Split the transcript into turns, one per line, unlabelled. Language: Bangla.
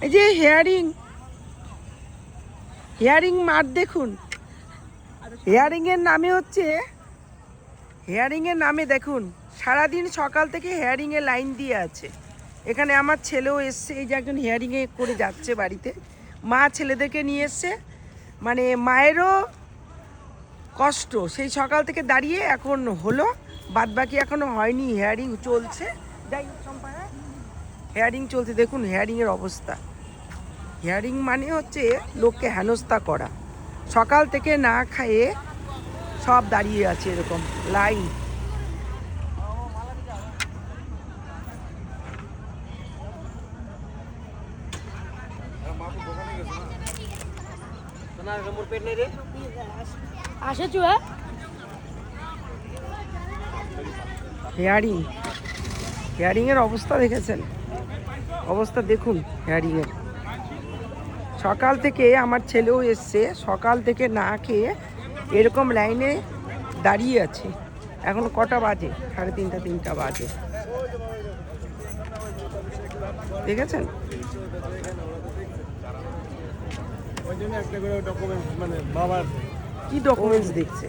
এই যে হেয়ারিং মাঠ দেখুন। হেয়ারিংয়ের নামে দেখুন সারাদিন সকাল থেকে হেয়ারিংয়ে লাইন দিয়ে আছে। এখানে আমার ছেলেও এসছে, এই যে একজন হেয়ারিংয়ে করে যাচ্ছে বাড়িতে, মা ছেলেদেরকে নিয়ে এসছে। মানে মায়েরও কষ্ট, সেই সকাল থেকে দাঁড়িয়ে এখন হলো, বাদবাকি এখনো হয়নি, হেয়ারিং চলছে। যাই হোক সম্পাদক, হেয়ারিং চলছে, দেখুন হেয়ারিংয়ের অবস্থা। হেয়ারিং মানে হচ্ছে লোককে হেনস্থা করা। সকাল থেকে না খাইয়ে সব দাঁড়িয়ে আছে এরকম লাইন। হেয়ারিংয়ের অবস্থা দেখেছেন? অবস্থা দেখুন হেয়ারিংয়ের। সকাল থেকে আমার ছেলেও এসছে, সকাল থেকে না খেয়ে এরকম লাইনে দাঁড়িয়ে আছে। এখন কটা বাজে? 3:30 বাজে। দেখেছেন? কি ডকুমেন্টস দেখছে?